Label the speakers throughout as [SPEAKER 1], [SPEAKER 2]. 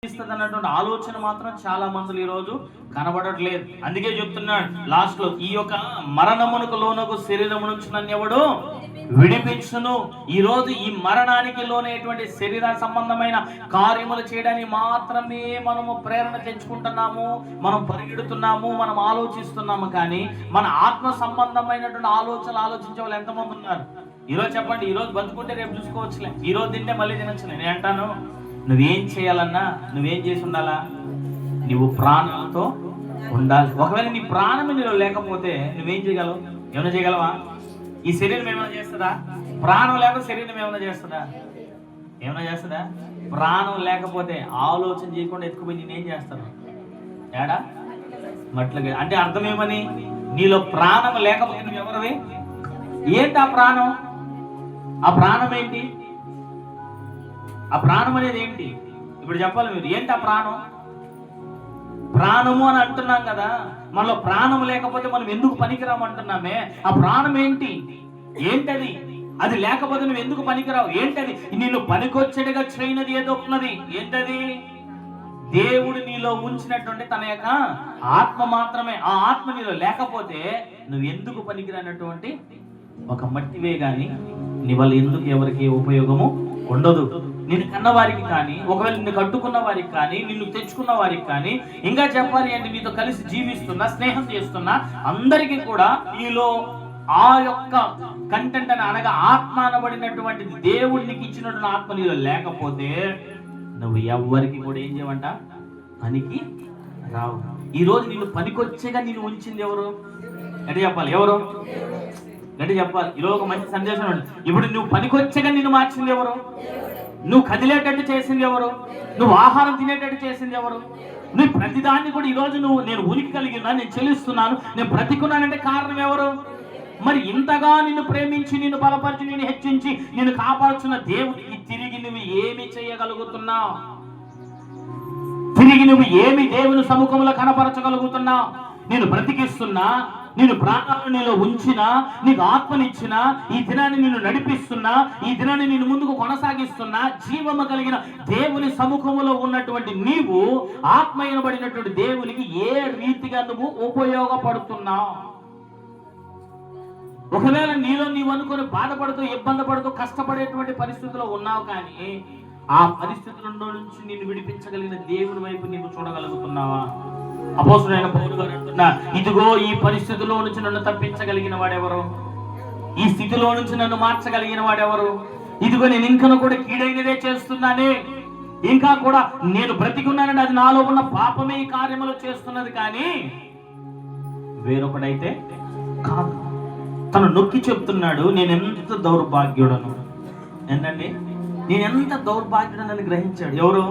[SPEAKER 1] అన్నటువంటి ఆలోచన మాత్రం చాలా మంది ఈ రోజు కనబడట్లేదు. అందుకే చెప్తున్నాడు లాస్ట్ లో, ఈ యొక్క మరణమునకు లోనకు శరీరము నుంచి నన్ను ఎవడు విడిపించును. ఈ రోజు ఈ మరణానికి లోనేటువంటి శరీర సంబంధమైన కార్యములు చేయడానికి మాత్రమే మనము ప్రేరణ తెచ్చుకుంటున్నాము, మనం పరిగెడుతున్నాము, మనం ఆలోచిస్తున్నాము. కానీ మన ఆత్మ సంబంధమైనటువంటి ఆలోచనలు ఆలోచించే వాళ్ళు ఎంతమంది ఉన్నారు? ఈరోజు చెప్పండి, ఈరోజు బతుకుంటే రేపు చూసుకోవచ్చులే, ఈరోజు తింటే మళ్ళీ తినచ్చులే. నేను అంటాను, నువ్వేం చేయాలన్నా నువ్వేం చేసి ఉండాలా? నువ్వు ప్రాణంతో ఉండాలి. ఒకవేళ నీ ప్రాణం నీలో లేకపోతే నువ్వేం చేయగలవు? ఏమైనా చేయగలవా? ఈ శరీరం ఏమైనా చేస్తుందా? ప్రాణం లేకపోతే శరీరం ఏమైనా చేస్తుందా? ఏమైనా చేస్తుందా? ప్రాణం లేకపోతే ఆలోచన చేయకుండా ఎత్తుకుపోయి నేనేం చేస్తాను? ఏడా మట్లగా అంటే అర్థం ఏమని? నీలో ప్రాణం లేకపోతే నువ్వు ఎవరివి? ఏంటి ఆ ప్రాణం? ఆ ప్రాణం ఏంటి? ఆ ప్రాణం అనేది ఏంటి? ఇప్పుడు చెప్పాలి మీరు, ఏంటి ఆ ప్రాణం? ప్రాణము అని అంటున్నాం కదా, మనలో ప్రాణం లేకపోతే మనం ఎందుకు పనికిరాము అంటున్నామే. ఆ ప్రాణం ఏంటి? ఏంటది? అది లేకపోతే నువ్వు ఎందుకు పనికిరావు? ఏంటది? నిన్ను పనికొచ్చేట్టుగా చేయనది ఏదో ఉన్నది. ఏంటది? దేవుడు నీలో ఉంచినటువంటి తన యొక్క ఆత్మ మాత్రమే. ఆ ఆత్మ నీలో లేకపోతే నువ్వు ఎందుకు పనికిరానటువంటి ఒక మట్టివే గాని నీ వల్ల ఎందుకు ఎవరికి ఉపయోగము ఉండదు. నిన్ను కన్న వారికి కానీ, ఒకవేళ నిన్ను కట్టుకున్న వారికి కానీ, నిన్ను తెచ్చుకున్న వారికి కానీ, ఇంకా చెప్పాలి అంటే నీతో కలిసి జీవిస్తున్నా, స్నేహం చేస్తున్నా అందరికీ కూడా నీలో ఆ యొక్క కంటెంట్ అని అనగా ఆత్మ అనబడినటువంటి దేవుడికి ఇచ్చినటువంటి ఆత్మ నీలో లేకపోతే నువ్వు ఎవరికి కూడా ఏం చేయమంట? పనికి రావు. ఈరోజు నిన్ను పనికొచ్చేగా నిన్ను ఉంచింది ఎవరు? అంటే చెప్పాలి, ఎవరు? అంటే చెప్పాలి. ఈరోజు ఒక మంచి సందేశం ఉంది. ఇప్పుడు నువ్వు పనికొచ్చేగా నిన్ను మార్చింది ఎవరు? నువ్వు కదిలేటట్టు చేసింది ఎవరు? నువ్వు ఆహారం తినేటట్టు చేసింది ఎవరు? నువ్వు ప్రతిదాన్ని కూడా ఈరోజు నేను ఉనికి కలిగినా, నేను చెల్లిస్తున్నాను, నేను బ్రతికున్నానంటే కారణం ఎవరు? మరి ఇంతగా నిన్ను ప్రేమించి, నిన్ను బలపరిచి, నిన్ను హెచ్చించి, నిన్ను కాపాడుతున్న దేవుడికి తిరిగి నువ్వు ఏమి చేయగలుగుతున్నావు? తిరిగి నువ్వు ఏమి దేవుని సముఖంలో కనపరచగలుగుతున్నావు? నేను బ్రతికిస్తున్నా, నేను ప్రాణాలను నీలో ఉంచినా, నీకు ఆత్మనిచ్చినా, ఈ దినాన్ని నిన్ను నడిపిస్తున్నా, ఈ దినాన్ని నేను ముందుకు కొనసాగిస్తున్నా, జీవము కలిగిన దేవుని సముఖములో ఉన్నటువంటి నీవు ఆత్మయనబడినటువంటి దేవునికి ఏ రీతిగా నువ్వు ఉపయోగపడుతున్నావు? ఒకవేళ నీలో నీవు అనుకుని బాధపడుతూ, ఇబ్బంది పడుతూ, కష్టపడేటువంటి పరిస్థితిలో ఉన్నావు, కానీ ఆ పరిస్థితుల నుంచి నిన్ను విడిపించగలిగిన దేవుని వైపు నీవు చూడగలుగుతున్నావా? అపోస్తలుడైన పౌలు గారు అంటున్నా, ఇదిగో ఈ పరిస్థితిలో నుంచి నన్ను తప్పించగలిగిన వాడెవరు? ఈ స్థితిలో నుంచి నన్ను మార్చగలిగిన వాడెవరు? ఇదిగో నేను ఇంకను కూడా కీడైనదే చేస్తున్నానే, ఇంకా కూడా నేను బ్రతికున్నానని అది నాలో ఉన్న పాపమే ఈ కార్యములు చేస్తున్నది, కానీ వేరొకడైతే కాదు. తను నొక్కి చెప్తున్నాడు, నేనెంత దౌర్భాగ్యుడను. ఏంటండి? నేనెంత దౌర్భాగ్యుడనని గ్రహించాడు. ఎవరు?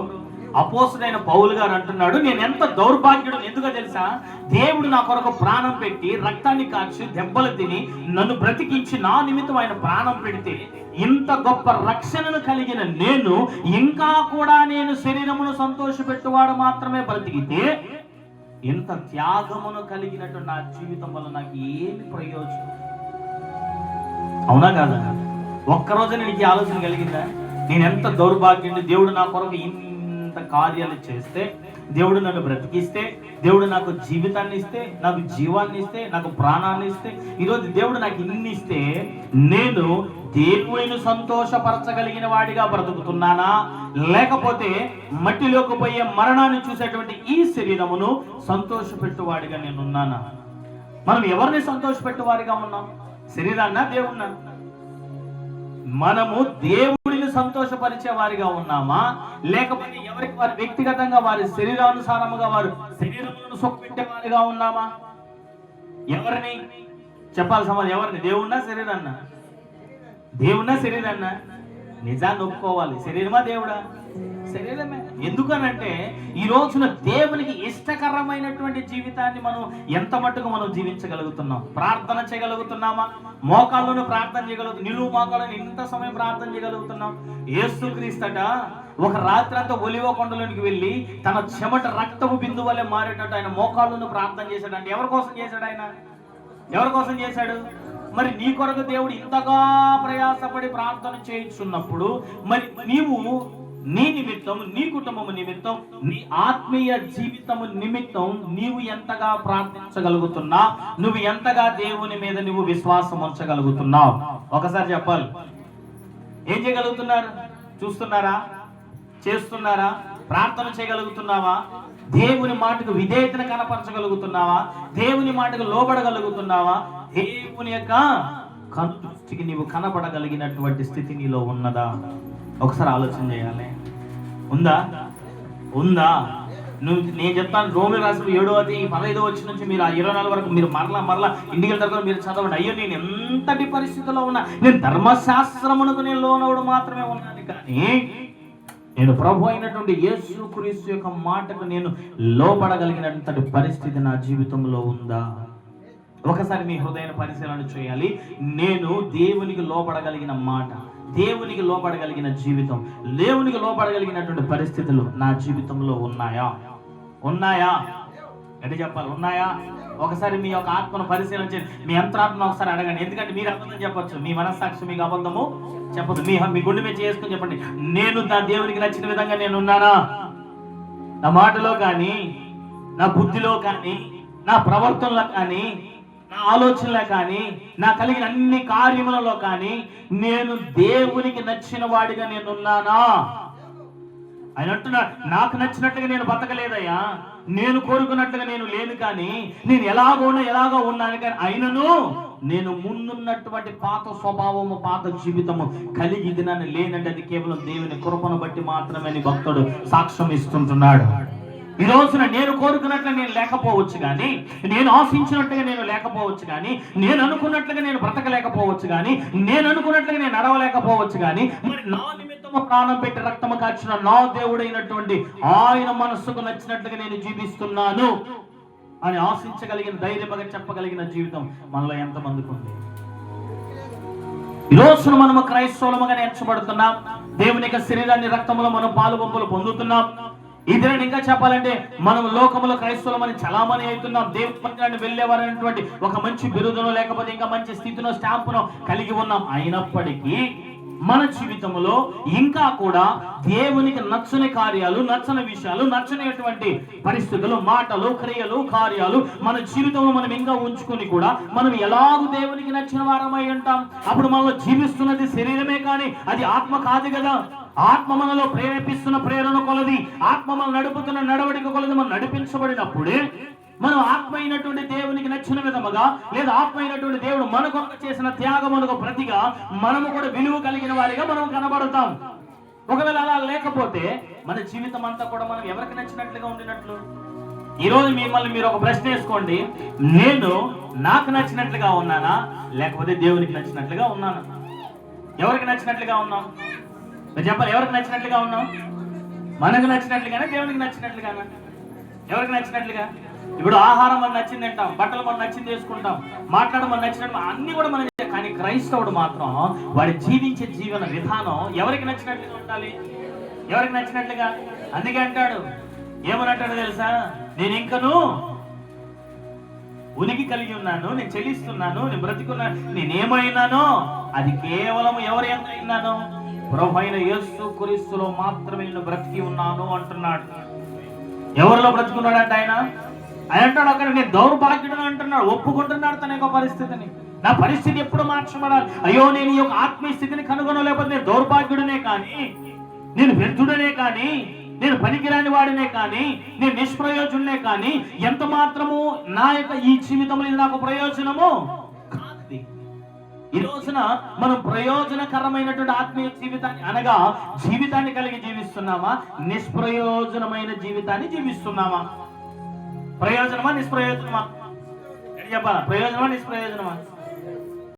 [SPEAKER 1] అపోస్తలుడైన పౌలు గారు అంటున్నాడు, నేను ఎంత దౌర్భాగ్యుడను. ఎందుకో తెలుసా? దేవుడు నా కొరకు ప్రాణం పెట్టి, రక్తాన్ని కాచి, దెబ్బలు తిని, నన్ను బ్రతికించి, నా నిమిత్తం ఆయన ప్రాణం పెడితే, ఇంత గొప్ప రక్షణను కలిగిన నేను ఇంకా కూడా నేను శరీరమును సంతోషపెట్టువాడు మాత్రమే బ్రతికితే, ఇంత త్యాగమును కలిగినట్టు నా జీవితం వల్ల నాకు ఏమి ప్రయోజనం? అవునా కాదా? ఒక్కరోజు నీకు ఆలోచన కలిగిందా? నేను ఎంత దౌర్భాగ్యుడిని, దేవుడు నా కొరకు ఇంత కార్యాలు చేస్తే, దేవుడు నన్ను బ్రతికిస్తే, దేవుడు నాకు జీవితాన్ని ఇస్తే, నాకు జీవాన్ని ఇస్తే, నాకు ప్రాణాన్ని ఇస్తే, ఈరోజు దేవుడు నాకు ఇన్ని ఇస్తే, నేను దేవుని సంతోషపరచగలిగిన వాడిగా బ్రతుకుతున్నానా, లేకపోతే మట్టిలోకి పోయే మరణాన్ని చూసేటువంటి ఈ శరీరమును సంతోషపెట్టువాడిగా నేనున్నానా? మనం ఎవరిని సంతోషపెట్టువాడిగా ఉన్నాం? శరీరాన్నా, దేవుణ్ణా? మనము దేవుడిని సంతోషపరిచే వారిగా ఉన్నామా, లేకపోతే ఎవరికి వారి వ్యక్తిగతంగా వారి శరీరానుసారముగా వారు శరీరములను సొక్పెట్టే వారిగా ఉన్నామా? ఎవరిని చెప్పాలి సమాజం? ఎవరిని? దేవుణ్ణా, శరీరాన్నా? దేవుణ్ణా, శరీరాన్నా? నిజాన్ని ఒప్పుకోవాలి. శరీరమా, దేవుడా? శరీరమే. ఎందుకనంటే ఈ రోజున దేవునికి ఇష్టకరమైనటువంటి జీవితాన్ని మనం ఎంత మట్టుకు మనం జీవించగలుగుతున్నాం? ప్రార్థన చేయగలుగుతున్నామా? మోకాళ్ళను ప్రార్థన చేయగలుగుతున్నాం. నిలువు మోకాళ్ళను ఎంత సమయం ప్రార్థన చేయగలుగుతున్నాం? యేసుక్రీస్తట ఒక రాత్రి అంతా ఒలివ కొండలోనికి వెళ్ళి తన చెమట రక్తపు బిందు వల్లే మారేటట్టు ఆయన మోకాళ్ళను ప్రార్థన చేశాడు. అంటే ఎవరి కోసం చేశాడు? ఆయన ఎవరి కోసం చేశాడు? మరి నీ కొరకు దేవుడు ఇంతగా ప్రయాసపడి ప్రార్థన చేయించున్నప్పుడు మరి నీవు నీ నిమిత్తం, నీ కుటుంబము నిమిత్తం, నీ ఆత్మీయ జీవితము నిమిత్తం నీవు ఎంతగా ప్రార్థించగలుగుతున్నావు, నువ్వు ఎంతగా దేవుని మీద నువ్వు విశ్వాసం ఉంచగలుగుతున్నావు? ఒకసారి చెప్పాలి. ఏం చేయగలుగుతున్నారు? చూస్తున్నారా? చేస్తున్నారా? ప్రార్థన చేయగలుగుతున్నావా? దేవుని మాటకు విధేయతను కనపరచగలుగుతున్నావా? దేవుని మాటకు లోబడగలుగుతున్నావా? దేవుని యొక్క కనుదృష్టికి నీవు కనపడగలిగినటువంటి స్థితి నీలో ఉన్నదా? ఒకసారి ఆలోచన చేయాలి. ఉందా? ఉందా? నేను చెప్తాను, రోమి రాసిన 7:15 నుంచి మీరు ఆ 24 వరకు మీరు మరలా ఇంటికి వెళ్తారు, మీరు చదవండి. అయ్యో, నేను ఎంతటి పరిస్థితిలో ఉన్నా, నేను ధర్మశాస్త్రమునకు నేను లోనవుడు మాత్రమే ఉన్నాను, కానీ నేను ప్రభు అయినటువంటి యేసుక్రీస్తు యొక్క మాటకు నేను లోబడగలిగినంతటి పరిస్థితి నా జీవితంలో ఉందా? ఒకసారి మీ హృదయాన్ని పరిశీలన చేయాలి. నేను దేవునికి లోబడగలిగిన మాట, దేవునికి లోబడగలిగిన జీవితం, దేవునికి లోబడగలిగినటువంటి పరిస్థితులు నా జీవితంలో ఉన్నాయా? ఉన్నాయా? అంటే చెప్పాలి, ఉన్నాయా? ఒకసారి మీ యొక్క ఆత్మను పరిశీలన చేయండి. మీ అంతరాత్మను ఒకసారి అడగండి. ఎందుకంటే మీరు అబద్ధం చెప్పొచ్చు, మీ మనస్సాక్షి మీకు అబద్ధము చెప్పదు. మీ గుండె మీద చేసుకుని చెప్పండి, నేను నా దేవునికి నచ్చిన విధంగా నేను ఉన్నానా? నా మాటలో కానీ, నా బుద్ధిలో కానీ, నా ప్రవర్తనలో కానీ, నా ఆలోచనలో కానీ, నా కలిగిన అన్ని కార్యములలో కానీ నేను దేవునికి నచ్చిన వాడిగా నేను ఉన్నానా? ఆయన అంటున్నాడు, నాకు నచ్చినట్టుగా నేను బతకలేదయ్యా, నేను కోరుకున్నట్లుగా నేను లేను, కానీ నేను ఎలాగో ఉన్నాను, కానీ అయినను నేను ముందున్నటువంటి పాత స్వభావము, పాత జీవితము కలిగి ఇది నన్ను లేనంటే అది కేవలం దేవుని కృపను బట్టి మాత్రమే అని భక్తుడు సాక్ష్యం ఇస్తుంటున్నాడు. ఈ రోజున నేను కోరుకున్నట్లుగా నేను లేకపోవచ్చు, కానీ నేను ఆశించినట్టుగా నేను లేకపోవచ్చు, కానీ నేను అనుకున్నట్లుగా నేను బ్రతకలేకపోవచ్చు, కానీ నేను అనుకున్నట్లుగా నేను నడవలేకపోవచ్చు, కానీ మరి నా నిమిత్తము ప్రాణం పెట్టి రక్తము కాచిన నా దేవుడైనటువంటి ఆయన మనస్సుకు నచ్చినట్లుగా నేను జీవిస్తున్నాను అని ఆశించగలిగిన, ధైర్యంగా చెప్పగలిగిన జీవితం మనలో ఎంతమందికి ఉంది? ఈ రోజున మనము క్రైస్తవులముగా నేర్చబడుతున్నాం. దేవుని యొక్క శరీరాన్ని, రక్తములో మనం పాలు పంపులు పొందుతున్నాం. ఇదే ఇంకా చెప్పాలంటే మనం లోకములో క్రైస్తవులమని చలామణి అవుతున్నాం. దేవుని మందిరాన్ని వెళ్ళేవారనేటువంటి ఒక మంచి బిరుదును, లేకపోతే ఇంకా మంచి స్థితినో, స్టాంపునో కలిగి ఉన్నాం. అయినప్పటికీ మన జీవితంలో ఇంకా కూడా దేవునికి నచ్చని కార్యాలు, నచ్చని విషయాలు, నచ్చనేటువంటి పరిస్థితులు, మాటలు, క్రియలు, కార్యాలు మన జీవితంలో మనం ఇంకా ఉంచుకొని కూడా మనం ఎలాగూ దేవునికి నచ్చిన వారమై ఉంటాం. అప్పుడు మనలో జీవిస్తున్నది శరీరమే, కానీ అది ఆత్మ కాదు కదా. ఆత్మ మనలో ప్రేరేపిస్తున్న ప్రేరణ కొలది, ఆత్మ మనం నడుపుతున్న నడవడిక కొలది మనం నడిపించబడినప్పుడే మనం ఆత్మ అయినటువంటి దేవునికి నచ్చిన విధముగా, లేదా ఆత్మ అయినటువంటి దేవుడు మనకు చేసిన త్యాగమునకు ప్రతిగా మనము కూడా విలువ కలిగిన వారిగా మనం కనబడతాం. ఒకవేళ అలా లేకపోతే మన జీవితం అంతా కూడా మనం ఎవరికి నచ్చినట్లుగా ఉండినట్లు? ఈరోజు మిమ్మల్ని మీరు ఒక ప్రశ్న వేసుకోండి, నేను నాకు నచ్చినట్లుగా ఉన్నానా, లేకపోతే దేవునికి నచ్చినట్లుగా ఉన్నానా? ఎవరికి నచ్చినట్లుగా ఉన్నాం? చెప్పాలి, ఎవరికి నచ్చినట్లుగా ఉన్నాం? మనకు నచ్చినట్లుగానే, దేవునికి నచ్చినట్లుగానా? ఎవరికి నచ్చినట్లుగా? ఇప్పుడు ఆహారం మనం నచ్చింది తింటాం, బట్టలు మనం నచ్చింది వేసుకుంటాం, మాట్లాడడం మనం నచ్చినట్టు అన్ని కూడా మనం. కానీ క్రైస్తవుడు మాత్రం వాడి జీవించే జీవన విధానం ఎవరికి నచ్చినట్లుగా ఉండాలి? ఎవరికి నచ్చినట్లుగా? అందుకే అంటాడు, ఏమనంటాడు తెలుసా? నేను ఇంకను ఉనికి కలిగి ఉన్నాను, నేను చెల్లిస్తున్నాను, నేను బ్రతికున్నాను, నేనేమైనానో అది కేవలం ఎవరు ఎంతైనానో ప్రభు అయిన యేసుక్రీస్తులో మాత్రమే నేను బ్రతికి ఉన్నాను అంటున్నాడు. ఎవరిలో బ్రతుకున్నాడంటే ఆయన అంటాడు అక్కడ, నేను దౌర్భాగ్యుడు అంటున్నాడు, ఒప్పుకుంటున్నాడు తన యొక్క పరిస్థితిని. నా పరిస్థితి ఎప్పుడు మార్చబడాలి? అయ్యో, నేను ఈ యొక్క ఆత్మీయ స్థితిని కనుగొనలేకపోతే నేను దౌర్భాగ్యుడనే కానీ, నేను వ్యర్థుడనే కానీ, నేను పనికిరాని వాడినే కానీ, నేను నిష్ప్రయోజనునే కానీ, ఎంత మాత్రము నా యొక్క ఈ జీవితంలో ఇది నాకు ప్రయోజనము కాదు. ఈ రోజున మనం ప్రయోజనకరమైనటువంటి ఆత్మీయ జీవితాన్ని, అనగా జీవితాన్ని కలిగి జీవిస్తున్నామా, నిష్ప్రయోజనమైన జీవితాన్ని జీవిస్తున్నామా? ప్రయోజనమా, నిష్ప్రయోజనమా? చెప్పాలా, ప్రయోజనమా, నిష్ప్రయోజనమా?